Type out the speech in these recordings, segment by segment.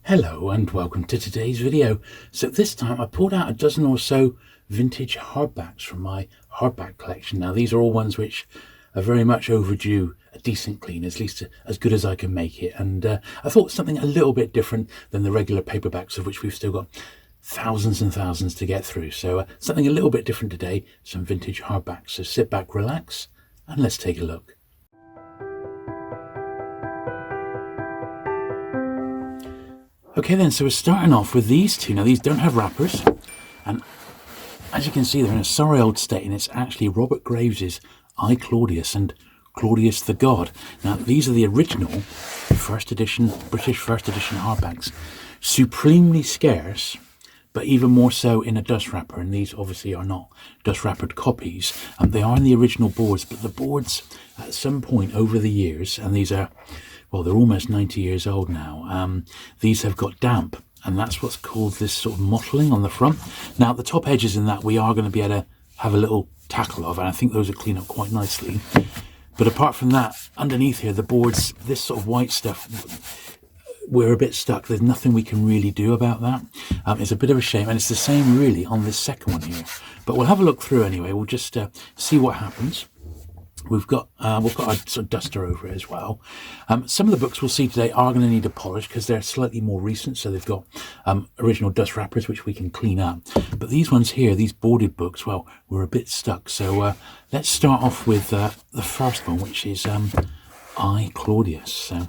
Hello and welcome to today's video. So this time I pulled out a dozen or so vintage hardbacks from my hardback collection. Now these are all ones which are very much overdue a decent clean, at least as good as I can make it. And I thought something a little bit different than the regular paperbacks, of which we've still got thousands and thousands to get through. So something a little bit different today, some vintage hardbacks. So sit back, relax, and let's take a look. Okay then, so we're starting off with these two. Now these don't have wrappers, and as you can see they're in a sorry old state, and it's actually Robert Graves's I, Claudius and Claudius the God. Now these are the original first edition, British first edition hardbacks. Supremely scarce, but even more so in a dust wrapper, and these obviously are not dust wrappered copies. They are in the original boards, but the boards at some point over the years, and these are, well, they're almost 90 years old now, these have got damp, and that's what's called this sort of mottling on the front. Now the top edges in that we are going to be able to have a little tackle of, and I think those will clean up quite nicely. But apart from that, underneath here, the boards, this sort of white stuff, we're a bit stuck. There's nothing we can really do about that. It's a bit of a shame, and it's the same really on this second one here. But we'll have a look through anyway. We'll just see what happens. We've got a sort of duster over it as well. Some of the books we'll see today are going to need a polish because they're slightly more recent, so they've got original dust wrappers which we can clean up. But these ones here, these boarded books, well, we're a bit stuck. So let's start off with the first one, which is I, Claudius. So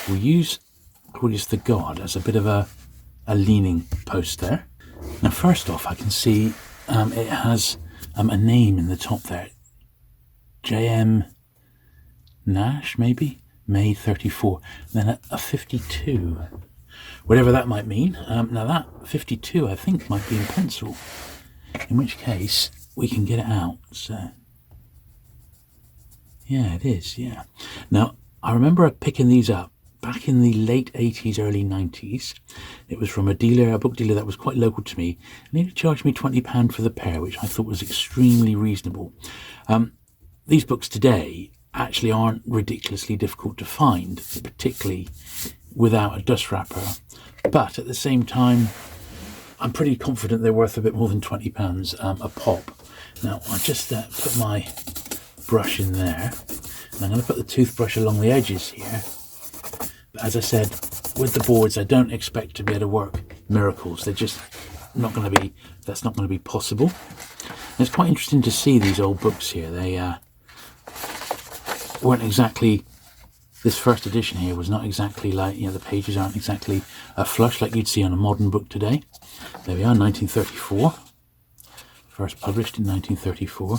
we'll use Claudius the God as a bit of a leaning post there. Now first off, I can see it has a name in the top there. J.M. Nash, maybe? May 34. Then a 52. Whatever that might mean. Now that 52, I think, might be in pencil. In which case, we can get it out. So, yeah, it is, yeah. Now, I remember picking these up back in the late 80s, early 90s. It was from a book dealer that was quite local to me. And he charged me £20 for the pair, which I thought was extremely reasonable. These books today actually aren't ridiculously difficult to find, particularly without a dust wrapper. But at the same time, I'm pretty confident they're worth a bit more than £20 a pop. Now, I just put my brush in there, and I'm going to put the toothbrush along the edges here. But as I said, with the boards, I don't expect to be able to work miracles. They're just not going to be, that's not going to be possible. And it's quite interesting to see these old books here. They weren't exactly, this first edition here was not exactly like, the pages aren't exactly flush like you'd see on a modern book today. There we are, 1934. First published in 1934.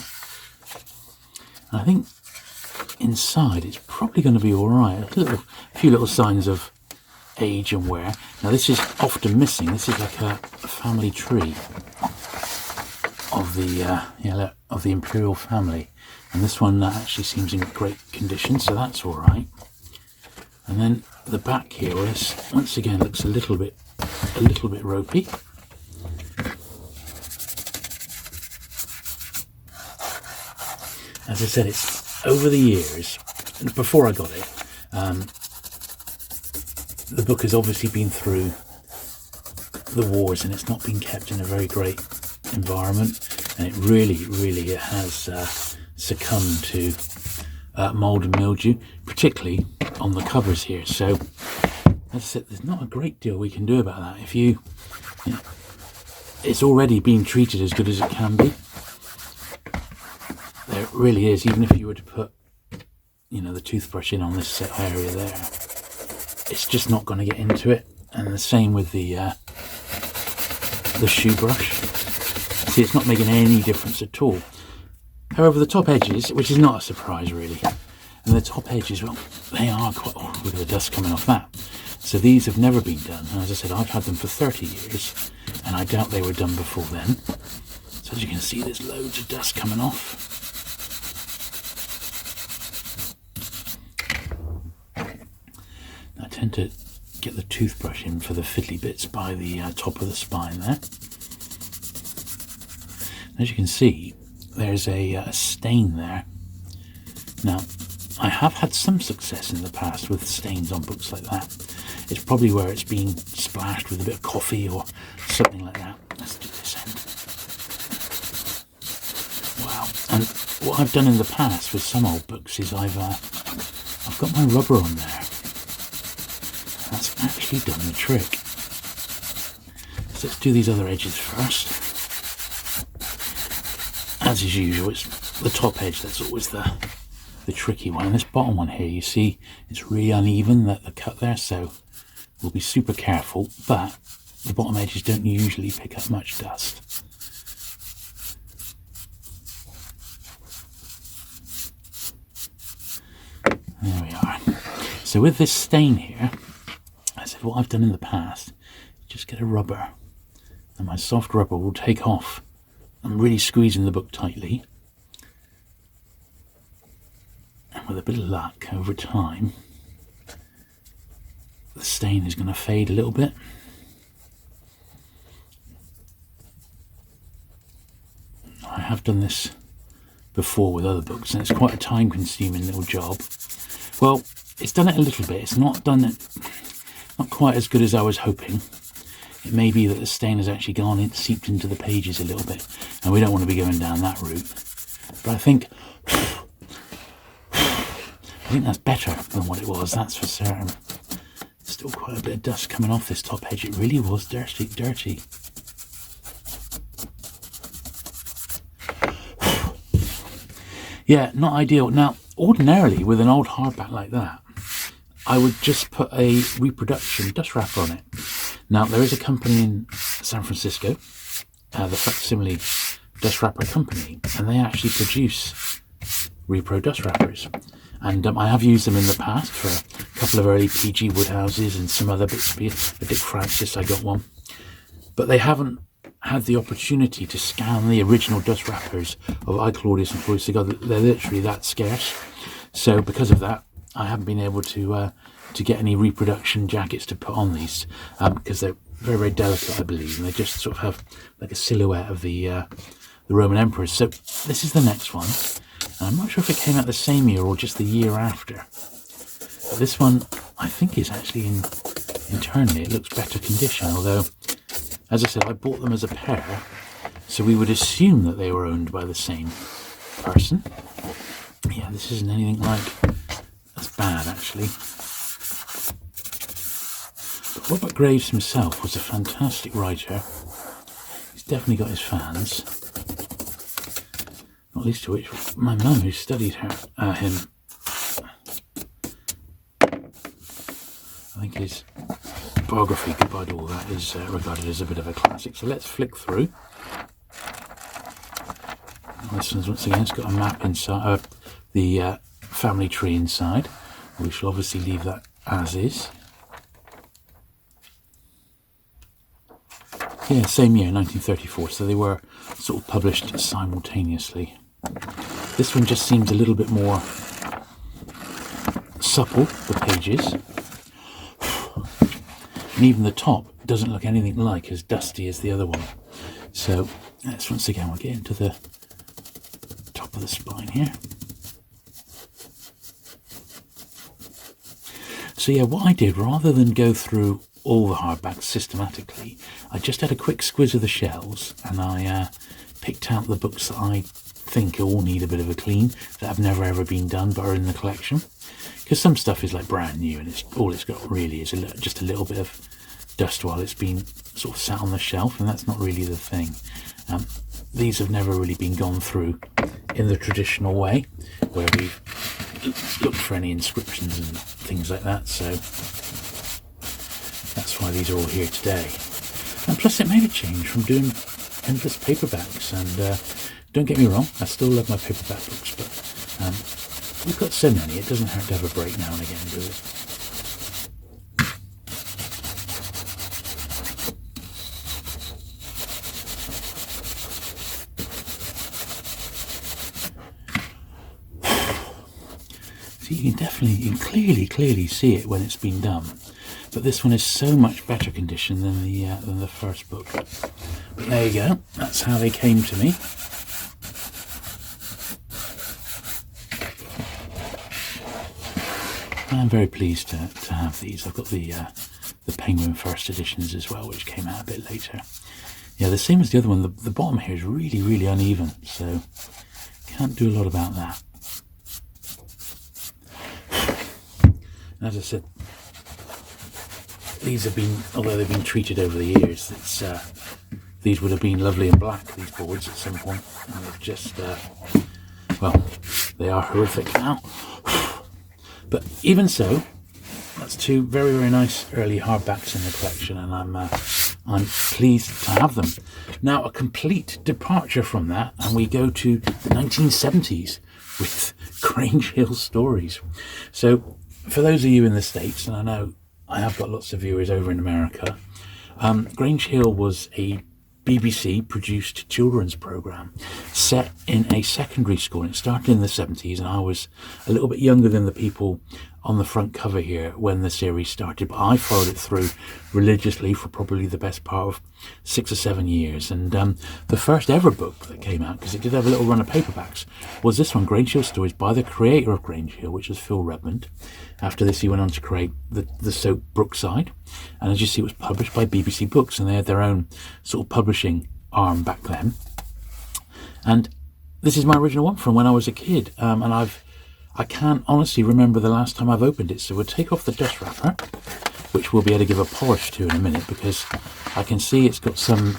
And I think inside it's probably going to be all right. A few little signs of age and wear. Now this is often missing. This is like a family tree of the imperial family. And this one actually seems in great condition, so that's all right. And then the back here is, once again, looks a little bit ropey. As I said, it's over the years. Before I got it, the book has obviously been through the wars, and it's not been kept in a very great environment, and it really has succumbed to mold and mildew, particularly on the covers here. So as I said, there's not a great deal we can do about that. If it's already been treated as good as it can be. There really is. Even if you were to put the toothbrush in on this area there, it's just not going to get into it. And the same with the shoe brush. See, it's not making any difference at all. However, the top edges, which is not a surprise really, and the top edges, well, they are quite, oh, look at the dust coming off that. So these have never been done. And as I said, I've had them for 30 years, and I doubt they were done before then. So as you can see, there's loads of dust coming off. I tend to get the toothbrush in for the fiddly bits by the top of the spine there. As you can see, there's a stain there. Now, I have had some success in the past with stains on books like that. It's probably where it's been splashed with a bit of coffee or something like that. Let's do this end. Wow. And what I've done in the past with some old books is I've got my rubber on there. That's actually done the trick. So let's do these other edges first. As is usual, it's the top edge that's always the tricky one. And this bottom one here, you see, it's really uneven, the cut there, so we'll be super careful, but the bottom edges don't usually pick up much dust. There we are. So with this stain here, I said what I've done in the past, just get a rubber, and my soft rubber will take off. I'm really squeezing the book tightly, and with a bit of luck over time the stain is going to fade a little bit. I have done this before with other books and it's quite a time consuming little job. Well, it's done it a little bit. It's not done it not quite as good as I was hoping. It may be that the stain has actually gone in, seeped into the pages a little bit, and we don't want to be going down that route. But I think that's better than what it was, that's for certain. Still quite a bit of dust coming off this top edge. It really was dirty. Yeah, not ideal. Now, ordinarily with an old hardback like that, I would just put a reproduction dust wrapper on it. Now, there is a company in San Francisco, the Facsimile Dust Wrapper Company, and they actually produce repro dust wrappers. And I have used them in the past for a couple of early PG Woodhouses and some other bits. Dick Francis, I got one. But they haven't had the opportunity to scan the original dust wrappers of I, Claudius and Claudius Cigar. They're literally that scarce. So because of that, I haven't been able to get any reproduction jackets to put on these because they're very, very delicate, I believe, and they just sort of have like a silhouette of the Roman emperors. So this is the next one. I'm not sure if it came out the same year or just the year after. But this one, I think, is actually internally, it looks better condition, although, as I said, I bought them as a pair, so we would assume that they were owned by the same person. Yeah, this isn't anything like, that's bad, actually. But Robert Graves himself was a fantastic writer. He's definitely got his fans. Not least to which my mum, who studied him. I think his biography, Goodbye to All That, is regarded as a bit of a classic. So let's flick through. This one's, once again, it's got a map inside, the family tree inside. We shall obviously leave that as is. Yeah, same year, 1934, so they were sort of published simultaneously. This one just seems a little bit more supple, the pages. And even the top doesn't look anything like as dusty as the other one. So let's once again, we'll get into the top of the spine here. So yeah, what I did, rather than go through all the hardbacks systematically, I just had a quick squiz of the shelves and I picked out the books that I think all need a bit of a clean, that have never ever been done but are in the collection. Because some stuff is like brand new and it's all it's got really is just a little bit of dust while it's been sort of sat on the shelf, and that's not really the thing. These have never really been gone through in the traditional way, where we've looked for any inscriptions and things like that, so that's why these are all here today. And plus it made a change from doing endless paperbacks, and don't get me wrong, I still love my paperback books, but we've got so many, it doesn't hurt to have a break now and again, does it? So you can clearly see it when it's been done, but this one is so much better condition than the first book. But there you go, that's how they came to me. I'm very pleased to have these. I've got the the Penguin first editions as well, which came out a bit later. Yeah, the same as the other one. The bottom here is really, really uneven, so can't do a lot about that. And as I said, these have been, although they've been treated over the years, these would have been lovely and black, these boards, at some point, and they've just, well, they are horrific now. But even so, that's two very, very nice early hardbacks in the collection, and I'm pleased to have them. Now, a complete departure from that, and we go to the 1970s with Grange Hill stories. So, for those of you in the States, and I know I have got lots of viewers over in America, Grange Hill was a BBC produced children's programme set in a secondary school. It started in the 70s, and I was a little bit younger than the people on the front cover here when the series started, but I followed it through religiously for probably the best part of 6 or 7 years. And the first ever book that came out, because it did have a little run of paperbacks, was this one, Grange Hill Stories, by the creator of Grange Hill, which was Phil Redmond. After this, he went on to create the soap Brookside, and as you see, it was published by BBC Books, and they had their own sort of publishing arm back then. And this is my original one from when I was a kid, and I can't honestly remember the last time I've opened it. So we'll take off the dust wrapper, which we'll be able to give a polish to in a minute, because I can see it's got some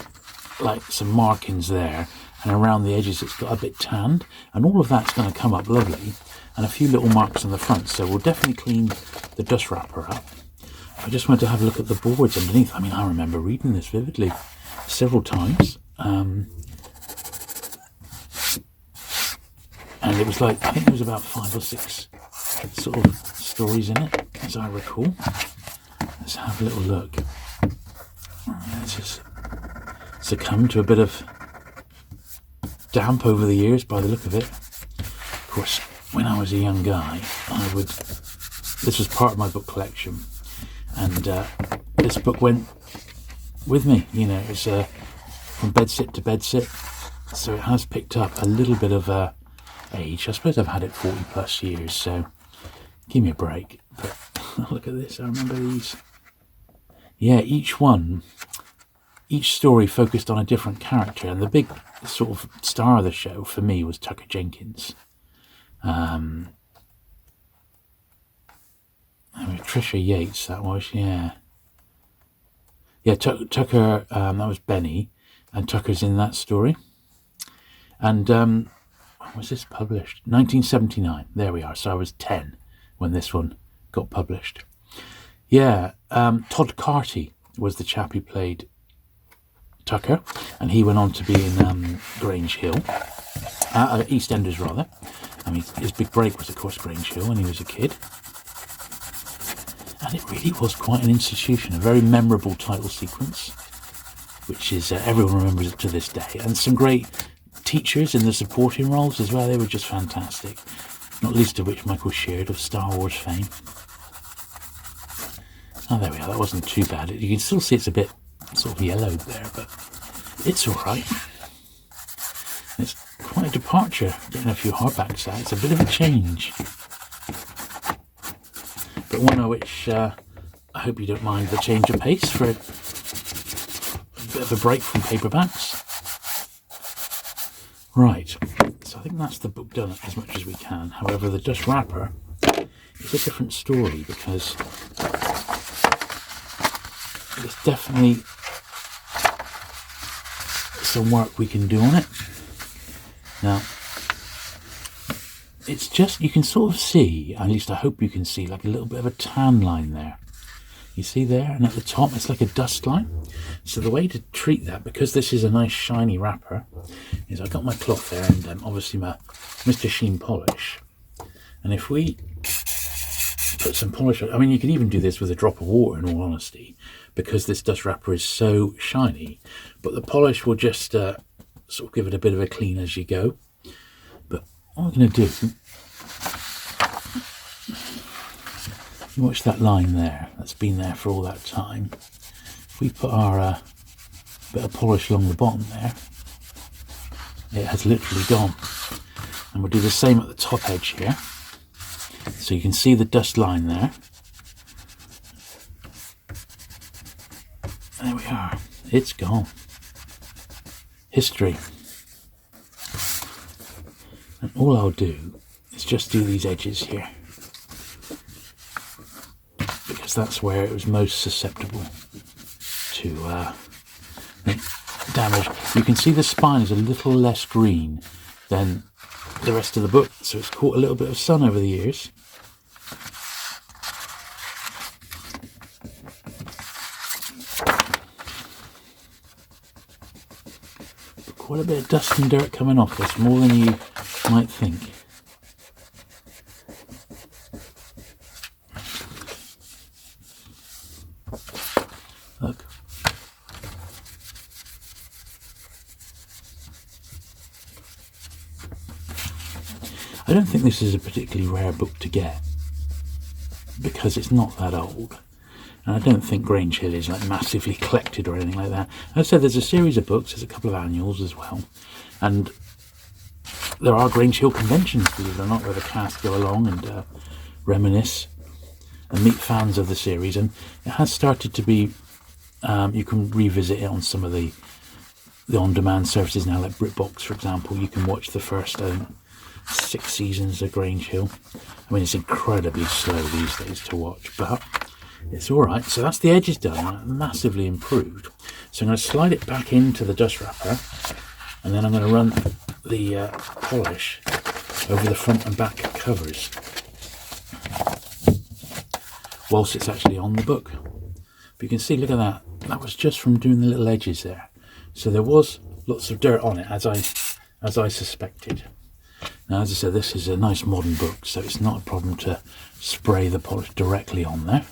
markings there, and around the edges it's got a bit tanned, and all of that's going to come up lovely, and a few little marks on the front. So we'll definitely clean the dust wrapper up. I just wanted to have a look at the boards underneath. I mean, I remember reading this vividly several times. And it was like, I think there was about 5 or 6 sort of stories in it, as I recall. Let's have a little look. Let's just succumb to a bit of damp over the years by the look of it. Of course, when I was a young guy, this was part of my book collection, and this book went with me, you know. It was from bedsit to bedsit, so it has picked up a little bit of age. I suppose I've had it 40 plus years, so give me a break. But look at this, I remember these. Yeah, each story focused on a different character, and the big sort of star of the show for me was Tucker Jenkins. I mean, Trisha Yates, that was, yeah. Yeah, Tucker, that was Benny, and Tucker's in that story. And when was this published? 1979, there we are. So I was 10 when this one got published. Yeah, Todd Carty was the chap who played Tucker, and he went on to be in Grange Hill, EastEnders rather. I mean, his big break was, of course, Grange Hill when he was a kid. And it really was quite an institution, a very memorable title sequence, which is, everyone remembers it to this day. And some great teachers in the supporting roles as well. They were just fantastic, not least of which Michael Sheard of Star Wars fame. Oh, there we are. That wasn't too bad. You can still see it's a bit sort of yellowed there, but it's all right. It's quite a departure, getting a few hardbacks out. It's a bit of a change, but one which I hope you don't mind the change of pace for a bit of a break from paperbacks. Right, so I think that's the book done as much as we can. However, the dust wrapper is a different story, because there's definitely some work we can do on it. Now, it's just, you can sort of see, at least I hope you can see, like a little bit of a tan line there. You see there? And at the top, it's like a dust line. So the way to treat that, because this is a nice shiny wrapper, is I've got my cloth there, and obviously my Mr. Sheen polish. And if we put some polish on, I mean, you can even do this with a drop of water, in all honesty, because this dust wrapper is so shiny. But the polish will just sort of give it a bit of a clean as you go. But what I'm going to do, you watch that line there, that's been there for all that time. If we put our bit of polish along the bottom there, it has literally gone. And we'll do the same at the top edge here. So you can see the dust line there. There we are. It's gone. History. And all I'll do is just do these edges here, because that's where it was most susceptible to damage. You can see the spine is a little less green than the rest of the book, so it's caught a little bit of sun over the years. But quite a bit of dust and dirt coming off this, more than you might think. Look. I don't think this is a particularly rare book to get, because it's not that old. And I don't think Grange Hill is like massively collected or anything like that. As I said, there's a series of books, there's a couple of annuals as well. And there are Grange Hill conventions, believe it or not, where the cast go along and reminisce and meet fans of the series. And it has started to be, you can revisit it on some of the on-demand services now, like BritBox, for example. You can watch the first 6 seasons of Grange Hill. I mean, it's incredibly slow these days to watch, but it's all right. So that's the edges done, massively improved. So I'm going to slide it back into the dust wrapper, and then I'm going to run the polish over the front and back covers whilst it's actually on the book. But you can see, look at that. That was just from doing the little edges there. So there was lots of dirt on it, as I suspected. Now, as I said, this is a nice modern book, so it's not a problem to spray the polish directly on there.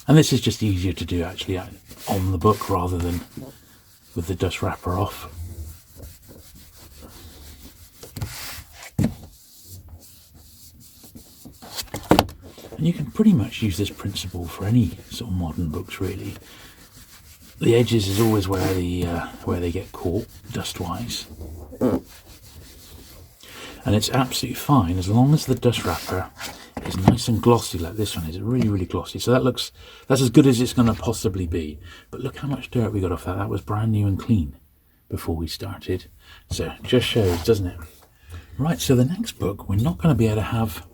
And this is just easier to do actually on the book rather than with the dust wrapper off. And you can pretty much use this principle for any sort of modern books, really. The edges is always where they get caught dust-wise. And it's absolutely fine as long as the dust wrapper is nice and glossy like this one is. It's really, really glossy. So that's as good as it's going to possibly be. But look how much dirt we got off that. That was brand new and clean before we started. So just shows, doesn't it? Right, so the next book we're not going to be able to have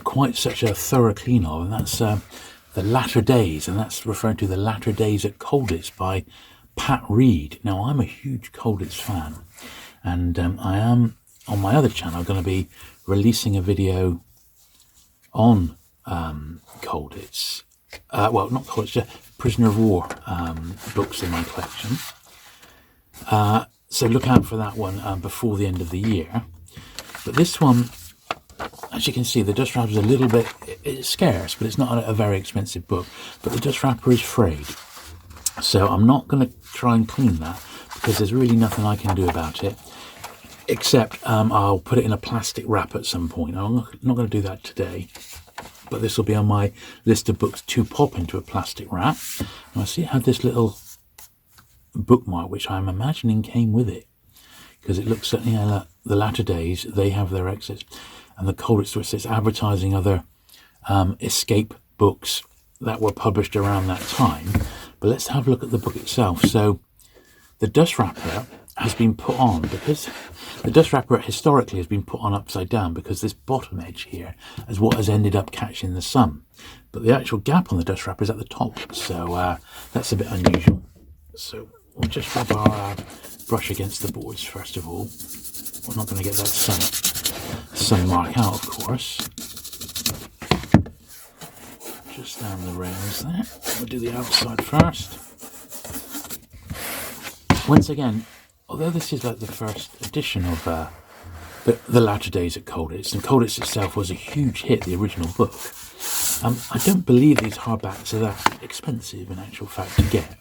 quite such a thorough clean of, and that's The Latter Days, and that's referring to The Latter Days at Colditz by Pat Reed. Now, I'm a huge Colditz fan, and I am, on my other channel, going to be releasing a video on Colditz. Well, not Colditz, just Prisoner of War books in my collection. So look out for that one before the end of the year. But this one, as you can see, the dust wrapper is a little bit, it's scarce, but it's not a very expensive book. But the dust wrapper is frayed. So I'm not going to try and clean that, because there's really nothing I can do about it. Except I'll put it in a plastic wrap at some point. I'm not going to do that today. But this will be on my list of books to pop into a plastic wrap. And I see it had this little bookmark, which I'm imagining came with it. Because it looks at, The Latter Days, they have their exits. And the Colditz store says advertising other escape books that were published around that time. But let's have a look at the book itself. So the dust wrapper has been put on, because the dust wrapper historically has been put on upside down, because this bottom edge here is what has ended up catching the sun. But the actual gap on the dust wrapper is at the top. So that's a bit unusual. So we'll just rub our brush against the boards first of all. We're not going to get that sun mark out, of course. Just down the rails there. We'll do the outside first. Once again, although this is like the first edition of the Latter Days at Colditz, and Colditz itself was a huge hit, the original book, I don't believe these hardbacks are that expensive in actual fact to get.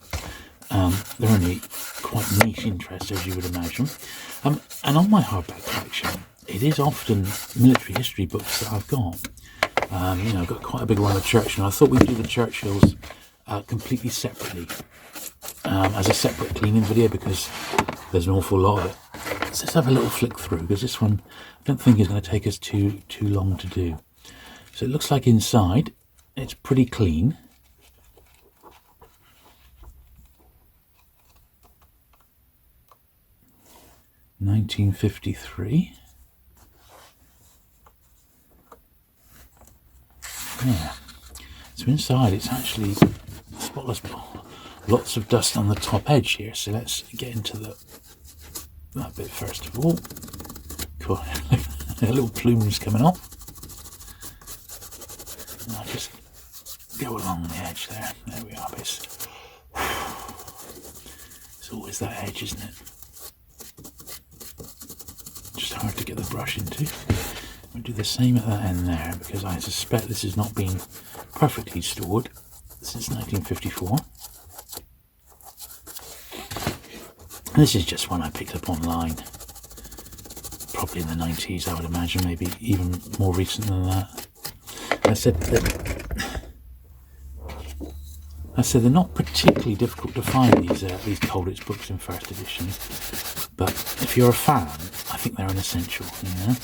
They're only quite niche interest, as you would imagine. And on my hardback collection, it is often military history books that I've got. I've got quite a big run of Churchill. I thought we'd do the Churchills completely separately, as a separate cleaning video, because there's an awful lot of it. So let's have a little flick through, because this one I don't think is going to take us too long to do. So it looks like inside it's pretty clean. 1953. Yeah. So inside it's actually spotless. Lots of dust on the top edge here. So let's get into that bit first of all. Cool. Little plumes coming off. And I'll just go along the edge there. There we are. It's always that edge, isn't it? Just hard to get the brush into. We'll do the same at that end there, because I suspect this has not been perfectly stored since 1954. This is just one I picked up online, probably in the 90s, I would imagine, maybe even more recent than that. I said they're not particularly difficult to find, these Colditz books in first edition, but if you're a fan, I think they're an essential, you know.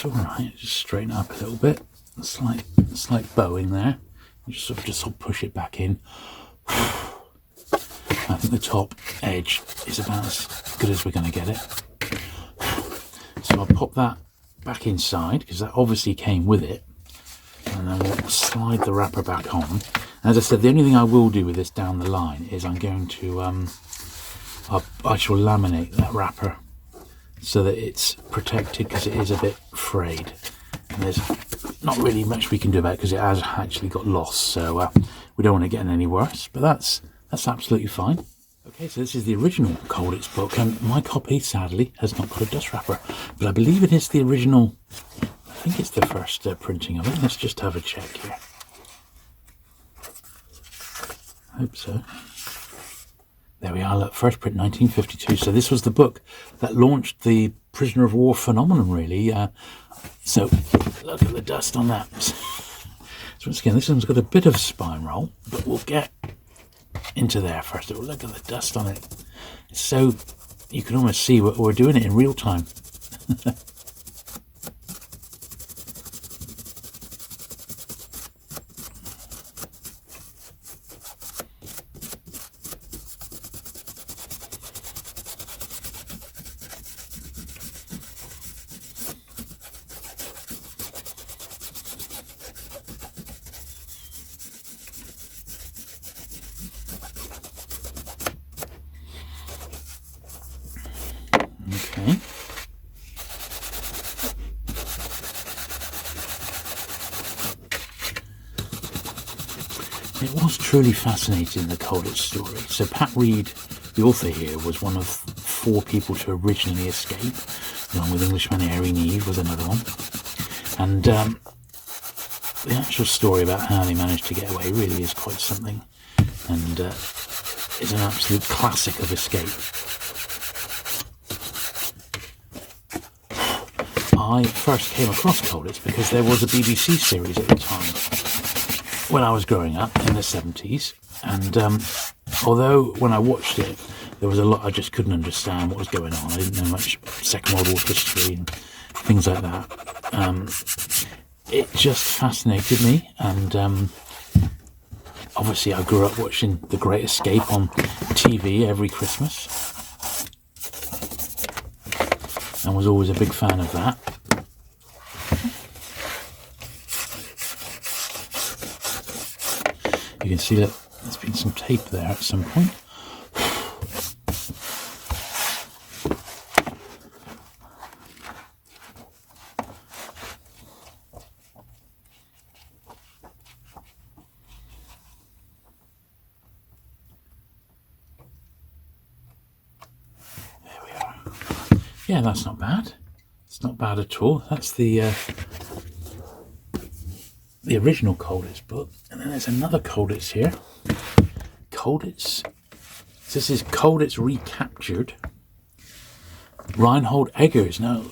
Alright, just straighten up a little bit. Slight bowing there. You just sort of push it back in. I think the top edge is about as good as we're going to get it. So I'll pop that back inside, because that obviously came with it. And then we'll slide the wrapper back on. As I said, the only thing I will do with this down the line is I'm going to I shall laminate that wrapper so that it's protected, because it is a bit frayed. And there's not really much we can do about it because it has actually got lost, so we don't want it getting any worse, but that's absolutely fine. Okay, so this is the original Colditz book, and my copy sadly has not got a dust wrapper, but I believe it is the original. I think it's the first printing of it. Let's just have a check here. I hope so. There we are, look, first print 1952. So this was the book that launched the prisoner of war phenomenon, really. So look at the dust on that. So once again, this one's got a bit of spine roll, but we'll get into there first of all. Look at the dust on it. It's so, you can almost see what we're doing it in real time. Okay. It was truly fascinating, the Colditz story. So Pat Reed, the author here, was one of 4 people to originally escape, along with Englishman Irene Eve was another one. And the actual story about how they managed to get away really is quite something, and is an absolute classic of escape. I first came across Colditz because there was a BBC series at the time when I was growing up in the 70s, and although when I watched it there was a lot I just couldn't understand what was going on. I didn't know much Second World War history and things like that. It just fascinated me, and obviously I grew up watching The Great Escape on TV every Christmas and was always a big fan of that. You can see that there's been some tape there at some point. There we are. Yeah, that's not bad. It's not bad at all. That's the original Colditz book, and then there's another Colditz here. Colditz. This is Colditz Recaptured. Reinhold Eggers. Now,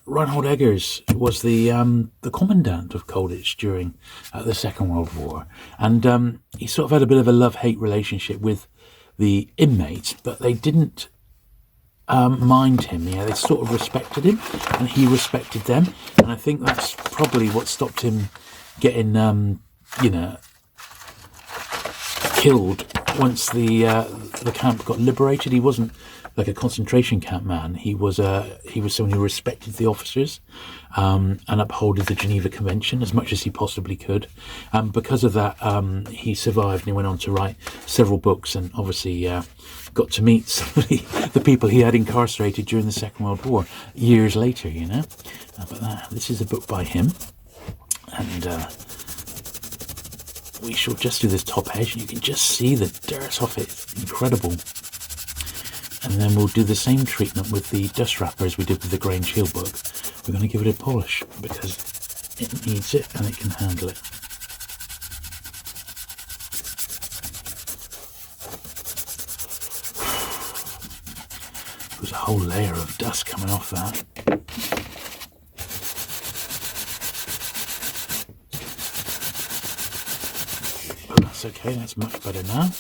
Reinhold Eggers was the commandant of Colditz during the Second World War, and he sort of had a bit of a love-hate relationship with the inmates, but they didn't mind him. They sort of respected him, and he respected them, and I think that's probably what stopped him getting killed once the camp got liberated. He wasn't like a concentration camp man. He was someone who respected the officers and upholded the Geneva Convention as much as he possibly could. Because of that, he survived and he went on to write several books, and obviously got to meet some of the people he had incarcerated during the Second World War years later. But this is a book by him, and we shall just do this top edge, and you can just see the dirt off it. It's incredible. And then we'll do the same treatment with the dust wrapper as we did with the Grange Hill book. We're going to give it a polish because it needs it and it can handle it. There's a whole layer of dust coming off that. But that's okay, that's much better now.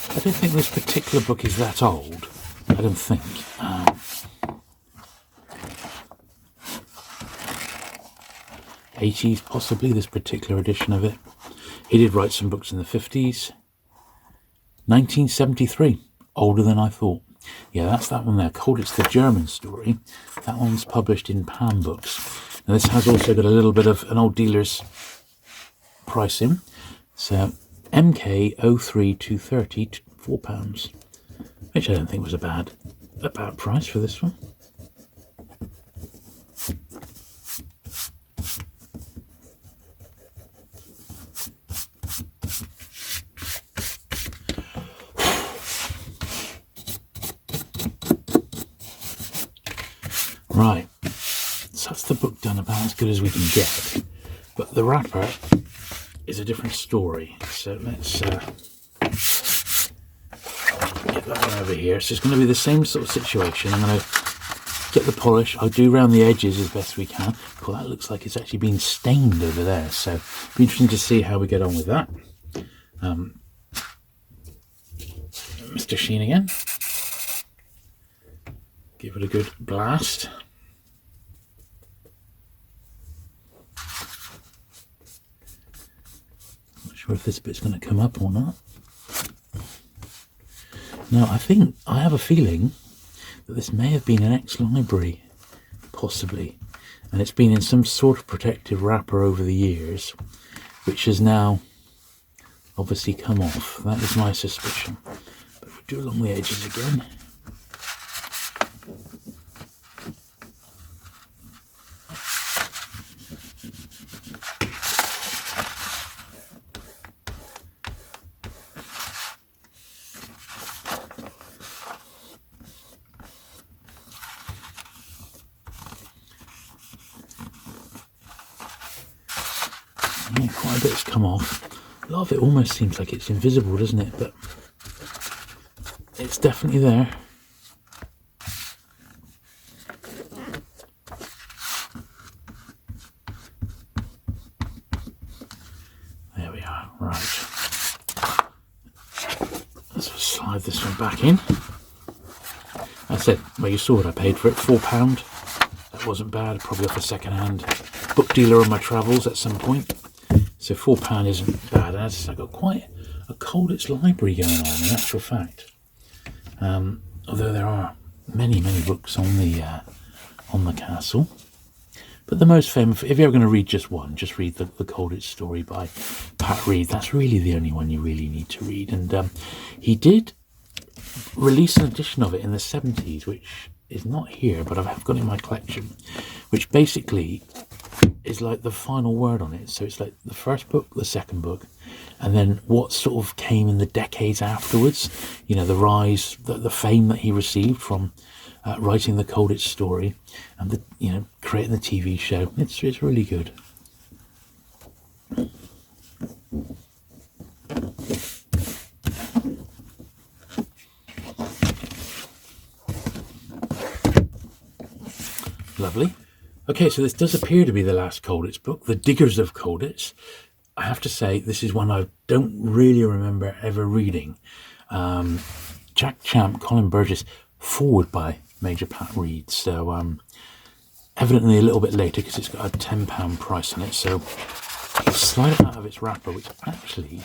I don't think this particular book is that old. I don't think. 80s, possibly, this particular edition of it. He did write some books in the 50s. 1973, older than I thought. Yeah, that's that one there. Colditz, the German story. That one's published in Pan Books. Now this has also got a little bit of an old dealer's pricing. So MK03230, £4, which I don't think was a bad price for this one. Right, so that's the book done about as good as we can get, but the wrapper is a different story. So let's get that one over here. So it's going to be the same sort of situation. I'm going to get the polish. I'll do around the edges as best we can. Cool, that looks like it's actually been stained over there, so it'll be interesting to see how we get on with that. Mr. Sheen again. Give it a good blast. Sure if this bit's going to come up or not. Now, I have a feeling that this may have been an ex-library, possibly, and it's been in some sort of protective wrapper over the years, which has now obviously come off. That is my suspicion. But we'll do along the edges again. Yeah, quite a bit's come off. A lot of it almost seems like it's invisible, doesn't it? But it's definitely there. There we are. Right. Let's slide this one back in. I said, well, you saw what I paid for it, £4. That wasn't bad. Probably off a second-hand book dealer on my travels at some point. So £4 isn't bad. I've got quite a Colditz library going on, in actual fact. Although there are many books on the castle. But the most famous, if you're ever going to read just one, just read the Colditz story by Pat Reed. That's really the only one you really need to read. And he did release an edition of it in the 70s, which is not here, but I've got it in my collection, which basically is like the final word on it. So it's like the first book, the second book, and then what sort of came in the decades afterwards, the rise, the fame that he received from writing the Colditz story and creating the TV show. It's really good. Lovely. Okay, so this does appear to be the last Colditz book, The Diggers of Colditz. I have to say, this is one I don't really remember ever reading. Jack Champ, Colin Burgess, forward by Major Pat Reed. So evidently a little bit later because it's got a £10 price on it. So I'll slide it out of its wrapper, which actually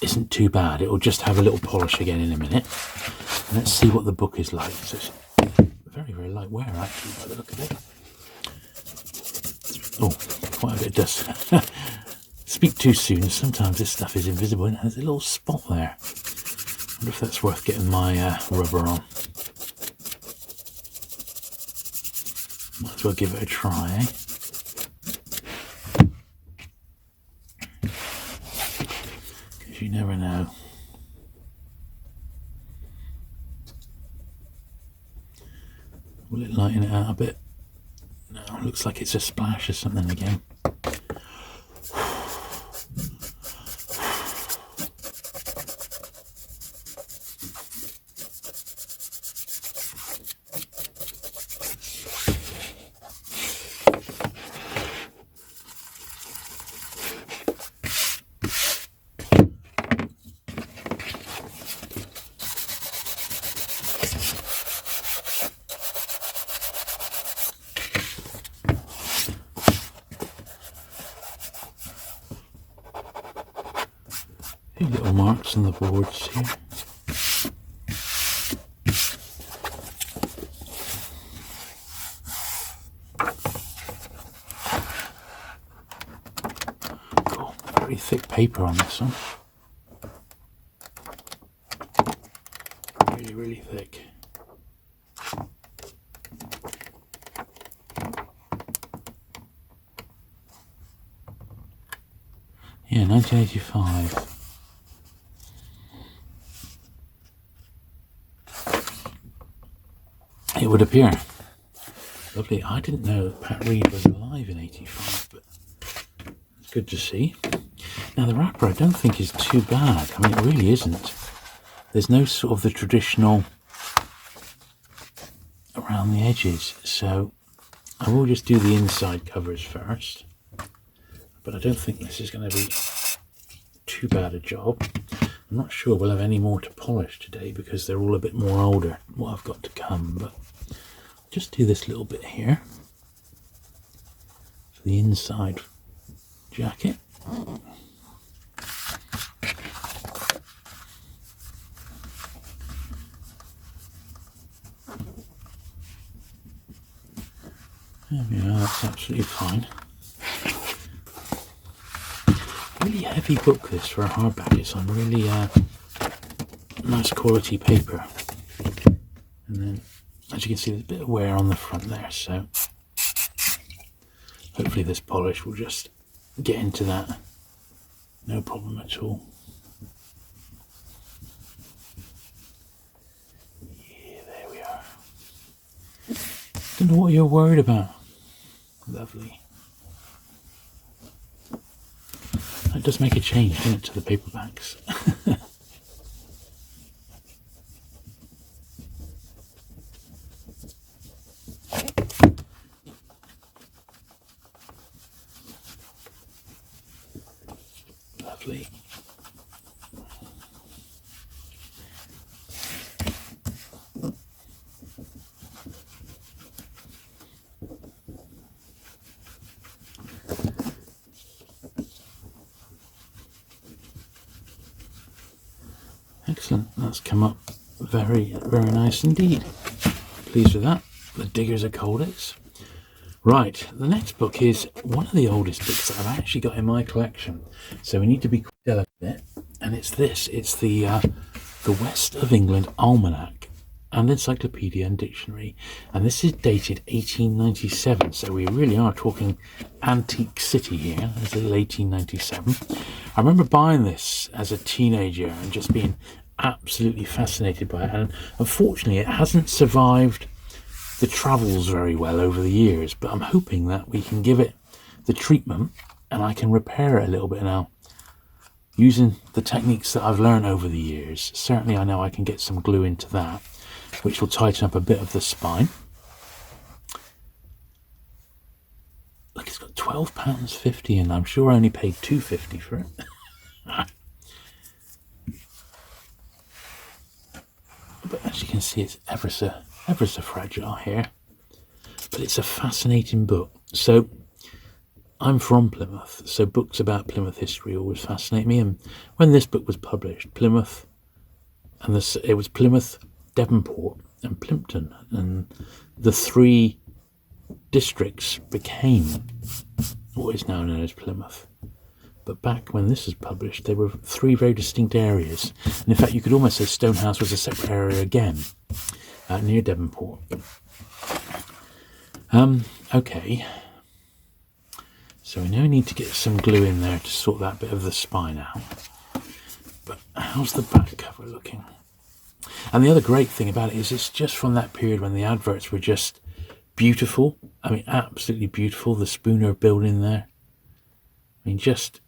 isn't too bad. It'll just have a little polish again in a minute. And let's see what the book is like. So it's very, very light wear actually by the look of it. Oh, quite a bit of dust. Speak too soon. Sometimes this stuff is invisible and it has a little spot there. I wonder if that's worth getting my rubber on. Might as well give it a try, eh? Because you never know. Will it lighten it out a bit? No, it looks like it's a splash or something again. Little marks on the boards here. Cool. Very thick paper on this one. Really, really thick. Yeah, 1985. It would appear. Lovely. I didn't know that Pat Reed was alive in 85, but it's good to see. Now the wrapper I don't think is too bad. I mean, it really isn't. There's no sort of the traditional around the edges, so I will just do the inside covers first. But I don't think this is going to be too bad a job. I'm not sure we'll have any more to polish today because they're all a bit more older than what I've got to come, but I'll just do this little bit here for the inside jacket. There we are, that's absolutely fine. Really heavy book this for a hardback. It's on really nice quality paper, and then as you can see there's a bit of wear on the front there, so hopefully this polish will just get into that, no problem at all. Yeah, there we are. Don't know what you're worried about. Lovely. That does make a change, doesn't it, to the paperbacks? Lovely. Excellent, that's come up very, very nice indeed. Pleased with that. The Diggers of Colditz. Right, the next book is one of the oldest books that I've actually got in my collection, so we need to be quite delicate, and it's this. It's the West of England Almanac and Encyclopedia and Dictionary, and this is dated 1897, so we really are talking antique city here. This is 1897. I remember buying this as a teenager and just being absolutely fascinated by it, and unfortunately it hasn't survived the travels very well over the years, but I'm hoping that we can give it the treatment and I can repair it a little bit now using the techniques that I've learned over the years. Certainly I know I can get some glue into that, which will tighten up a bit of the spine. £12.50, and I'm sure I only paid £2.50 for it. But as you can see, it's ever so fragile here. But it's a fascinating book. So I'm from Plymouth, so books about Plymouth history always fascinate me. And when this book was published, Plymouth, and it was Plymouth, Devonport, and Plympton, and the three districts became what is now known as Plymouth. But back when this was published, they were three very distinct areas. And in fact, you could almost say Stonehouse was a separate area again, near Devonport. Okay. So we now need to get some glue in there to sort that bit of the spine out. But how's the back cover looking? And the other great thing about it is it's just from that period when the adverts were just beautiful. I mean, absolutely beautiful. The Spooner building there. I mean, just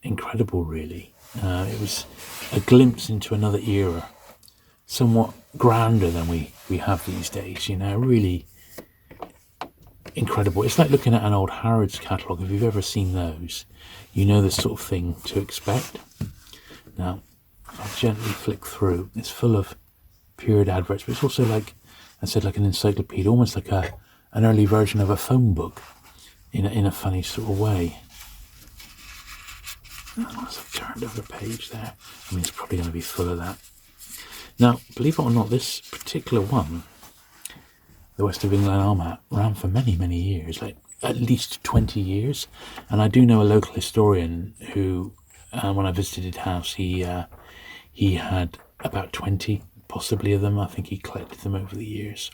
incredible, really. It was a glimpse into another era, somewhat grander than we have these days, you know, really incredible. It's like looking at an old Harrods catalogue. If you've ever seen those, you know the sort of thing to expect. Now, I'll gently flick through. It's full of period adverts, but it's also, like I said, like an encyclopedia, almost like an early version of a phone book in a funny sort of way. As I've turned over a page there, I mean, it's probably going to be full of that. Now, believe it or not, this particular one, the West of England Almanac, ran for many, many years, like at least 20 years. And I do know a local historian who, when I visited his house, he had about 20, possibly, of them. I think he collected them over the years.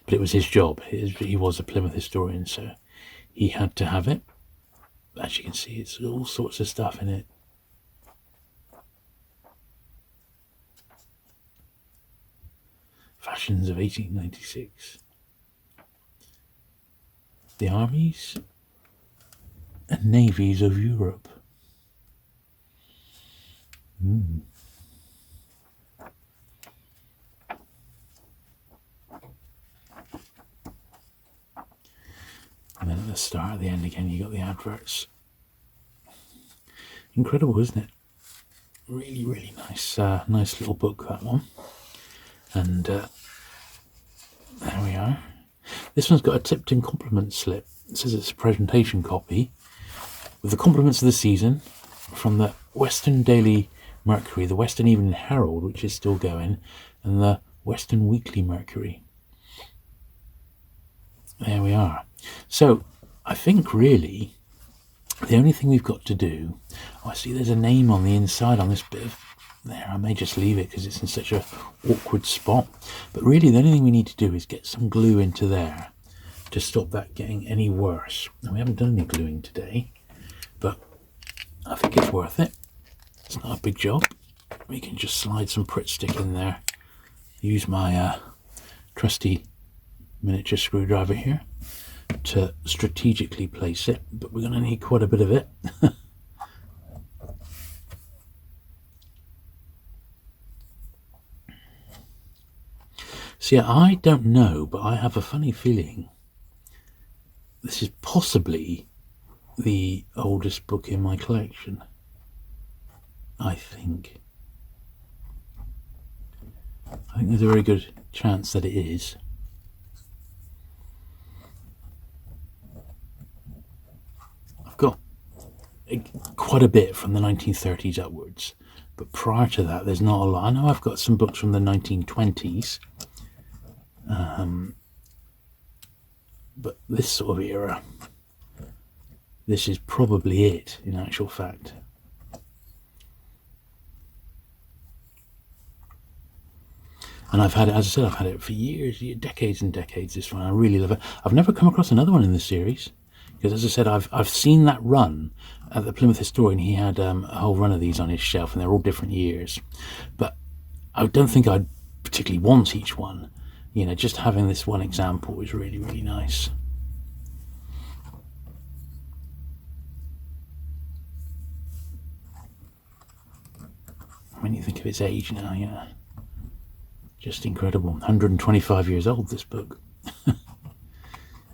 But it was his job. He was a Plymouth historian, so he had to have it. As you can see, it's all sorts of stuff in it. Fashions of 1896. The armies and navies of Europe. And then at the start, at the end again, you got the adverts. Incredible, isn't it? Really, really nice, nice little book, that one. And there we are. This one's got a tipped-in compliment slip. It says it's a presentation copy with the compliments of the season from the Western Daily Mercury, the Western Evening Herald, which is still going, and the Western Weekly Mercury. There we are. So I think really the only thing we've got to do, I see there's a name on the inside on this bit of there. I may just leave it because it's in such a awkward spot. But really the only thing we need to do is get some glue into there to stop that getting any worse. Now, we haven't done any gluing today, but I think it's worth it. It's not a big job. We can just slide some Pritt stick in there. Use my trusty miniature screwdriver here to strategically place it, but we're going to need quite a bit of it. See, I don't know, but I have a funny feeling this is possibly the oldest book in my collection. I think there's a very good chance that it is. I've got quite a bit from the 1930s upwards, but prior to that there's not a lot. I know I've got some books from the 1920s, but this sort of era, this is probably it in actual fact. And I've had it, as I said, I've had it for years, decades and decades, this one. I really love it. I've never come across another one in this series, because as I said, I've seen that run at the Plymouth Historian. He had a whole run of these on his shelf, and they're all different years. But I don't think I'd particularly want each one. You know, just having this one example is really, really nice. When you think of its age now, yeah. Just incredible. 125 years old, this book.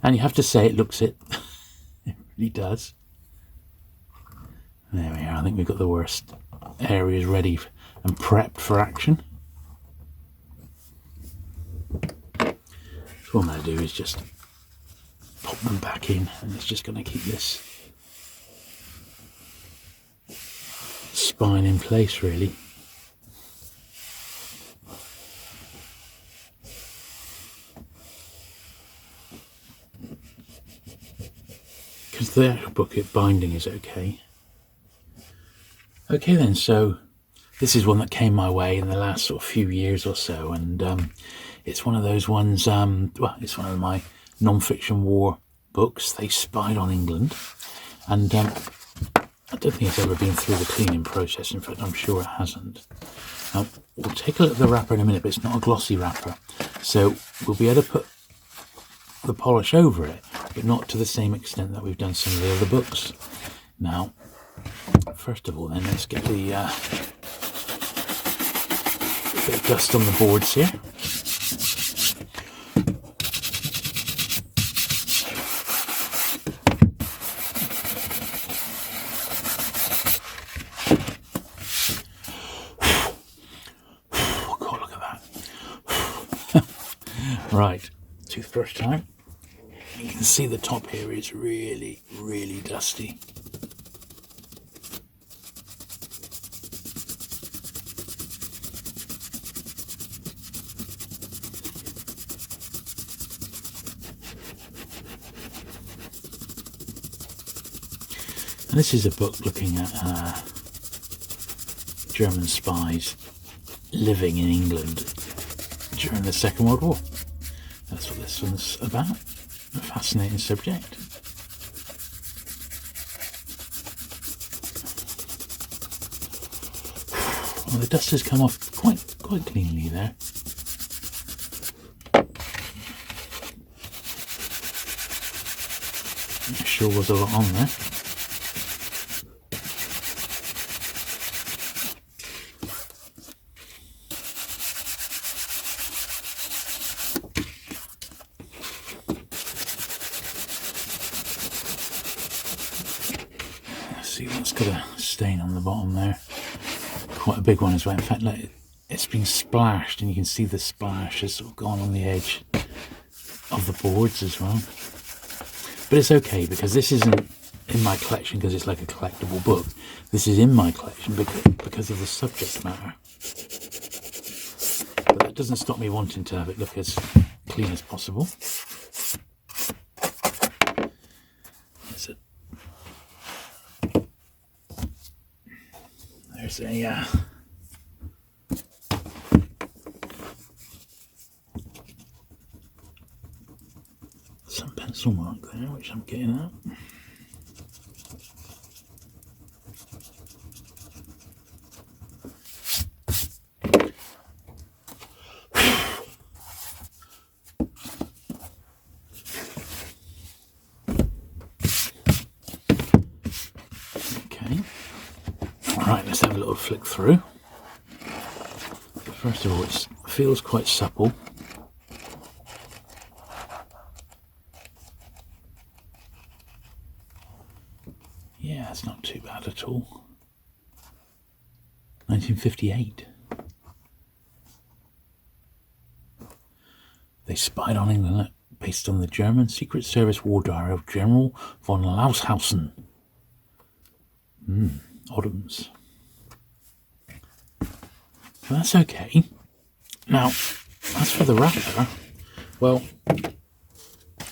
And you have to say it looks it. It really does. There we are. I think we've got the worst areas ready and prepped for action. So what I'm going to do is just pop them back in, and it's just going to keep this spine in place, really. Because the actual booklet binding is okay. Okay then, so this is one that came my way in the last sort of few years or so, and it's one of those ones, well, it's one of my non-fiction war books. They spied on England, and I don't think it's ever been through the cleaning process. In fact, I'm sure it hasn't. We'll take a look at the wrapper in a minute, but it's not a glossy wrapper, so we'll be able to put the polish over it, but not to the same extent that we've done some of the other books. Now, first of all then, let's get the bit of dust on the boards here. Oh God, look at that. Right, toothbrush time. You can see the top here is really, really dusty. And this is a book looking at German spies living in England during the Second World War. That's what this one's about. A fascinating subject. Well, the dust has come off quite cleanly there. There sure was a lot on there. See, that's got a stain on the bottom there. Quite a big one as well. In fact, look, it's been splashed, and you can see the splash has sort of gone on the edge of the boards as well. But it's okay, because this isn't in my collection because it's like a collectible book. This is in my collection because of the subject matter. But that doesn't stop me wanting to have it look as clean as possible. There's a some pencil mark there, which I'm getting at. Okay. Right, let's have a little flick through. First of all, it feels quite supple. Yeah, it's not too bad at all. 1958. They spied on England based on the German Secret Service war diary of General von Laushausen. Autumns. So that's okay. Now, as for the wrapper, well,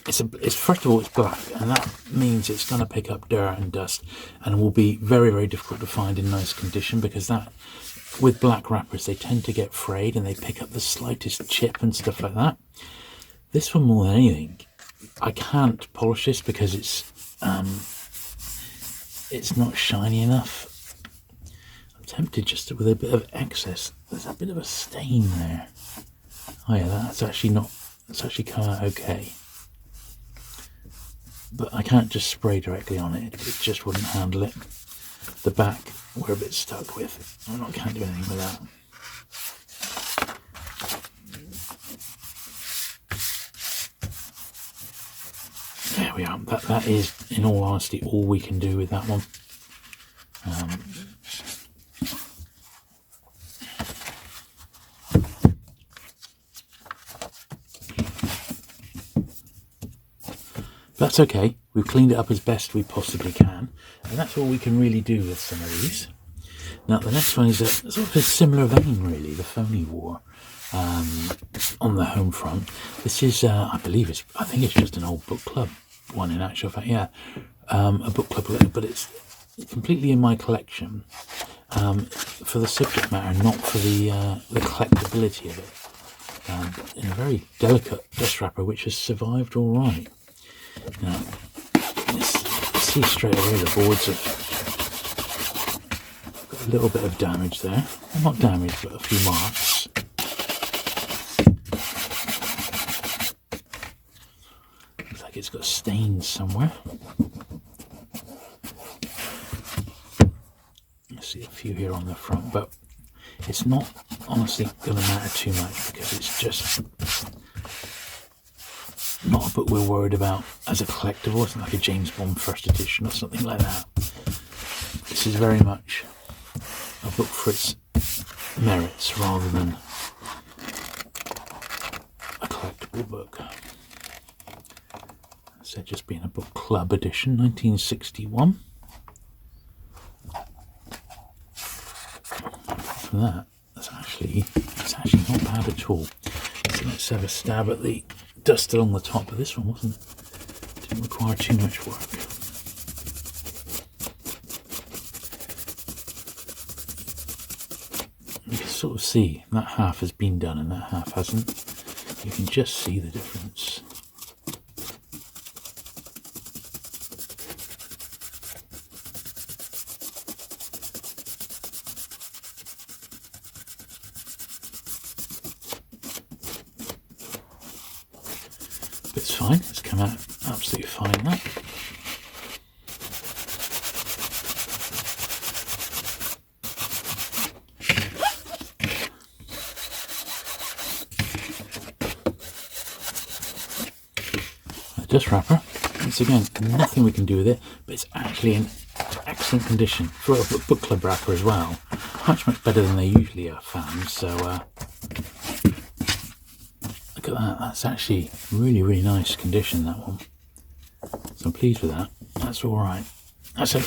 it's first of all, it's black, and that means it's going to pick up dirt and dust, and will be very, very difficult to find in nice condition, because that, with black wrappers, they tend to get frayed and they pick up the slightest chip and stuff like that. This one, more than anything, I can't polish this because it's not shiny enough. I'm tempted just to, with a bit of excess. There's a bit of a stain there. Oh yeah, that's actually come out okay. But I can't just spray directly on it. It just wouldn't handle it. The back we're a bit stuck with. I can't do anything with that. There we are. That is, in all honesty, all we can do with that one. That's okay. We've cleaned it up as best we possibly can, and that's all we can really do with some of these. Now the next one is a sort of a similar vein, really, the Phony War on the home front. This is, I think it's just an old book club one in actual fact. Yeah, a book club, but it's completely in my collection for the subject matter, not for the collectability of it. In a very delicate dust wrapper, which has survived all right. Now, let's see straight away the boards have got a little bit of damage there. Well, not damage, but a few marks. Looks like it's got stains somewhere. I see a few here on the front, but it's not honestly going to matter too much because it's just not a book we're worried about as a collectible. It's not like a James Bond first edition or something like that. This is very much a book for its merits rather than a collectible book. So just being a book club edition, 1961. For that, it's actually not bad at all. So let's have a stab at the dust along the top, but this one didn't require too much work. You can sort of see that half has been done and that half hasn't. You can just see the difference. It's fine, it's come out absolutely fine now. The dust wrapper, once again, nothing we can do with it, but it's actually in excellent condition for a book club wrapper as well. Much better than they usually are found, so look at that, that's actually really nice condition, that one. So I'm pleased with that. That's all right. That's a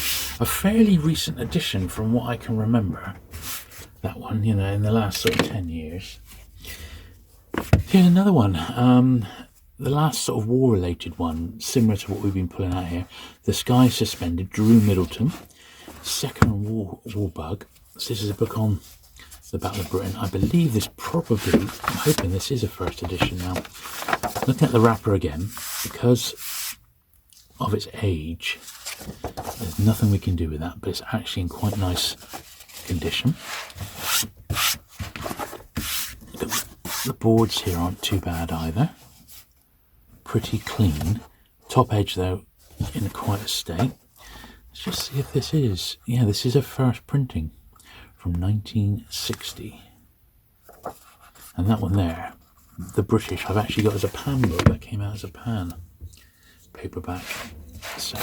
fairly recent addition from what I can remember. That one, you know, in the last sort of 10 years. Here's another one. The last sort of war-related one, similar to what we've been pulling out here. The Sky Suspended, Drew Middleton. Second War Bug. So this is a book on the Battle of Britain. I believe this probably, I'm hoping this is a first edition now. Looking at the wrapper again, because of its age, there's nothing we can do with that, but it's actually in quite nice condition. The boards here aren't too bad either. Pretty clean. Top edge though in quite a state. Let's just see if this is, yeah, this is a first printing from 1960. And that one there, the British, I've actually got as a pan book. That came out as a pan paperback. So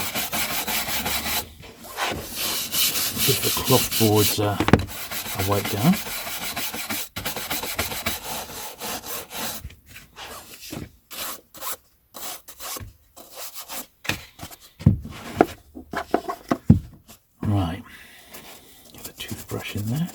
just the cloth boards are wiped down. Right, get the toothbrush in there.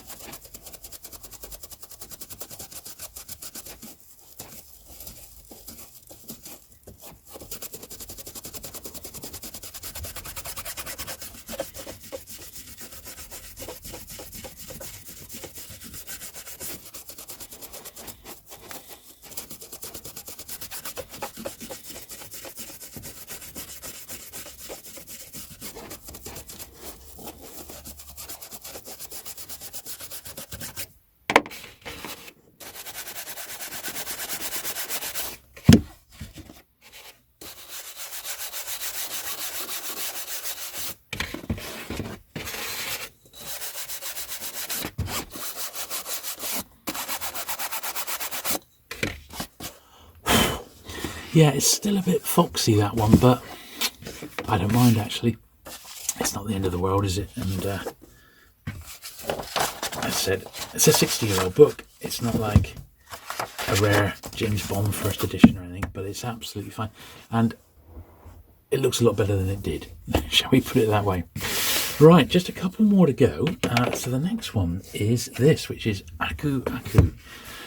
Yeah, it's still a bit foxy, that one, but I don't mind, actually. It's not the end of the world, is it? And as I said, it's a 60-year-old book. It's not like a rare James Bond first edition or anything, but it's absolutely fine. And it looks a lot better than it did. Shall we put it that way? Right, just a couple more to go. So the next one is this, which is Aku Aku.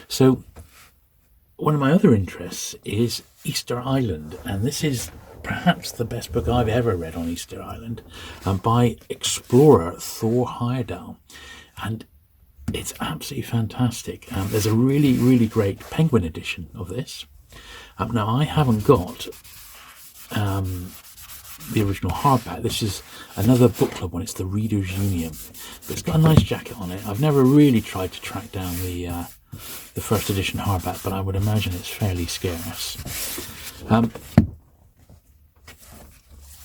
So one of my other interests is Easter Island, and this is perhaps the best book I've ever read on Easter Island, by explorer Thor Heyerdahl, and it's absolutely fantastic. There's a really, really great Penguin edition of this. Now, I haven't got the original hardback. This is another book club one. It's the Reader's Union, but it's got a nice jacket on it. I've never really tried to track down the first edition hardback, but I would imagine it's fairly scarce.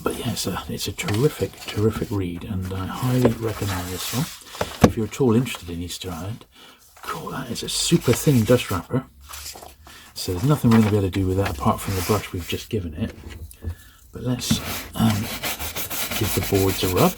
But yeah, it's a terrific read, and I highly recommend this one if you're at all interested in Easter Island. Cool, that is a super thin dust wrapper, so there's nothing we're going to be able to do with that apart from the brush we've just given it. But let's give the boards a rub.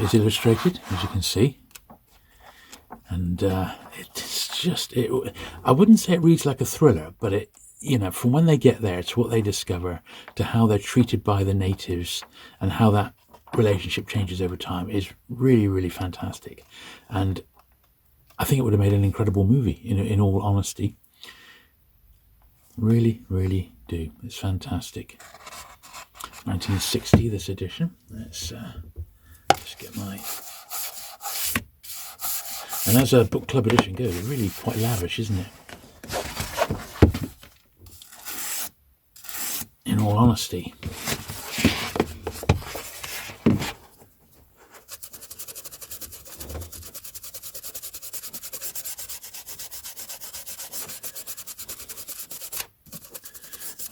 Is illustrated, as you can see, and it's just, I wouldn't say it reads like a thriller, but it, you know, from when they get there to what they discover to how they're treated by the natives and how that relationship changes over time is really, really fantastic. And I think it would have made an incredible movie, in all honesty. Really, really do. It's fantastic. 1960, this edition. Let's just get my... And as a book club edition goes, it's really quite lavish, isn't it? In all honesty.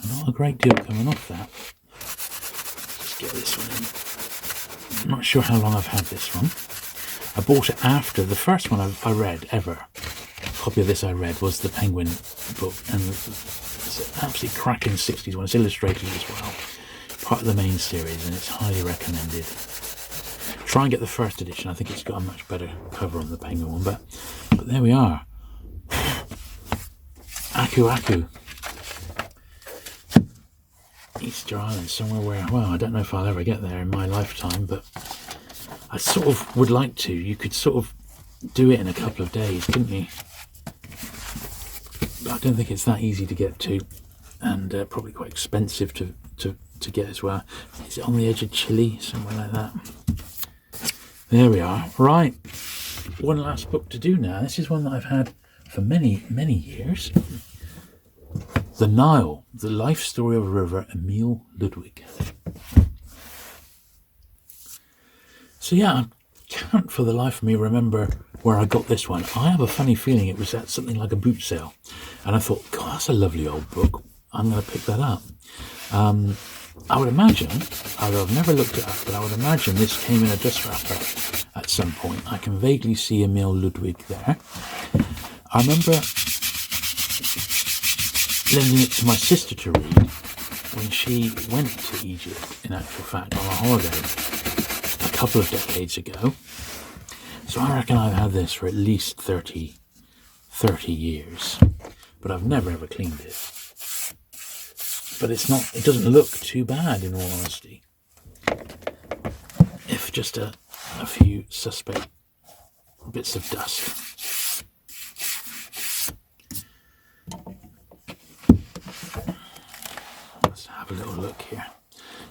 Not a great deal coming off that. Let's get this one in. I'm not sure how long I've had this one. I bought it after the first one I read ever. A copy of this I read was the Penguin book, and it's an absolutely cracking 60s one. It's illustrated as well, part of the main series, and it's highly recommended. Try and get the first edition. I think it's got a much better cover on the Penguin one, but there we are. Aku Aku. Easter Island, somewhere where, well, I don't know if I'll ever get there in my lifetime, but I sort of would like to. You could sort of do it in a couple of days, couldn't you? But I don't think it's that easy to get to, and probably quite expensive to get as well. Is it on the edge of Chile, somewhere like that? There we are. Right, one last book to do now. This is one that I've had for many, many years. The Nile, the life story of a river, Emil Ludwig. So yeah, I can't for the life of me remember where I got this one. I have a funny feeling it was at something like a boot sale, and I thought, God, that's a lovely old book. I'm going to pick that up. I would imagine, although I've never looked it up, but I would imagine this came in a dust wrapper at some point. I can vaguely see Emil Ludwig there. I remember lending it to my sister to read when she went to Egypt, in actual fact, on a holiday a couple of decades ago. So I reckon I've had this for at least 30 years, but I've never ever cleaned it. But it doesn't look too bad, in all honesty, if just a few suspect bits of dust. Let's have a little look here.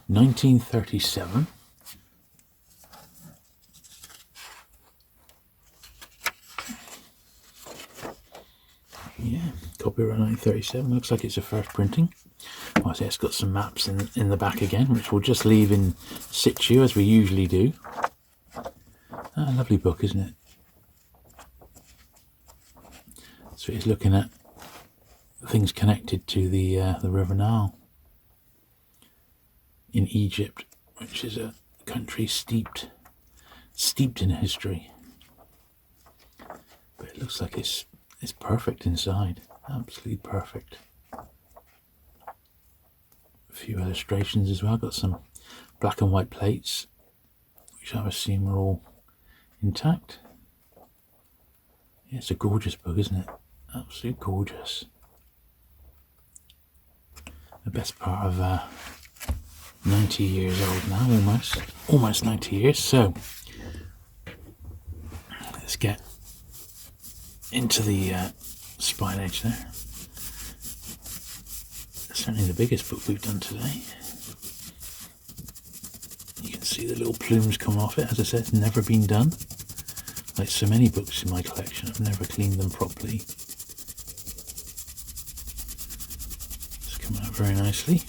1937. Yeah, copyright 1937. Looks like it's a first printing. Well, I say it's got some maps in the back again, which we'll just leave in situ as we usually do. Ah, lovely book, isn't it? So he's looking at things connected to the River Nile in Egypt, which is a country steeped in history. But it looks like it's perfect inside, absolutely perfect. A few illustrations as well. Got some black and white plates, which I assume are all intact. Yeah, it's a gorgeous book, isn't it? Absolutely gorgeous. The best part of 90 years old now, almost 90 years. So let's get into the spine edge there. Certainly the biggest book we've done today. You can see the little plumes come off it. As I said, it's never been done. Like so many books in my collection, I've never cleaned them properly. It's come out very nicely.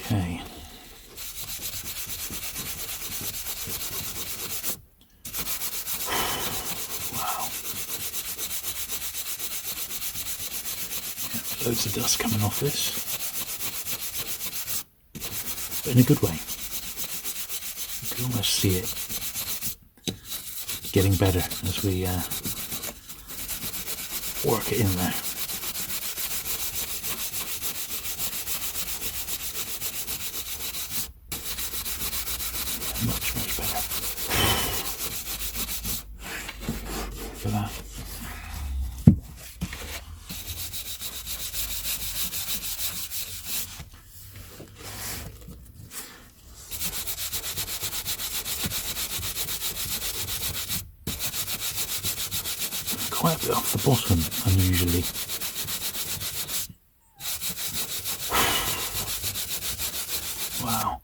Okay. Wow. Yeah, loads of dust coming off this. But in a good way. You can almost see it getting better as we work it in there. Much better. For that. Quite a bit off the bottom, unusually. Wow.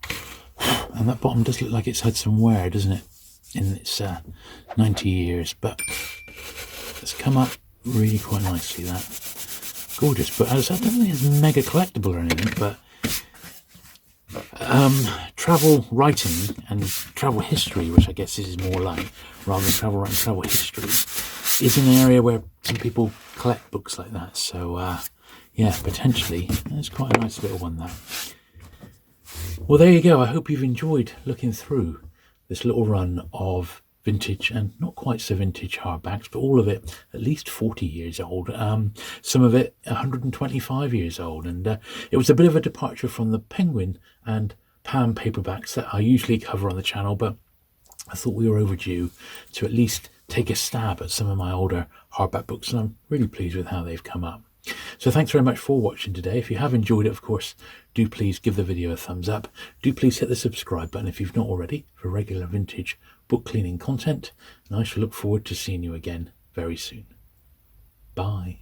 And that bottom does look like it's had some wear, doesn't it? In its 90 years, but it's come up really quite nicely, that. Gorgeous, but as I said, I don't think it's mega collectible or anything, but travel writing and travel history, which I guess this is more like, rather than travel writing, travel history, is an area where some people collect books like that. So, yeah, potentially, it's quite a nice little one, that. Well, there you go. I hope you've enjoyed looking through this little run of vintage and not quite so vintage hardbacks, but all of it at least 40 years old. Some of it 125 years old. And it was a bit of a departure from the Penguin and Pam paperbacks that I usually cover on the channel, but I thought we were overdue to at least take a stab at some of my older hardback books, and I'm really pleased with how they've come up. So thanks very much for watching today. If you have enjoyed it, of course, do please give the video a thumbs up. Do please hit the subscribe button if you've not already for regular vintage book cleaning content. And I shall look forward to seeing you again very soon. Bye.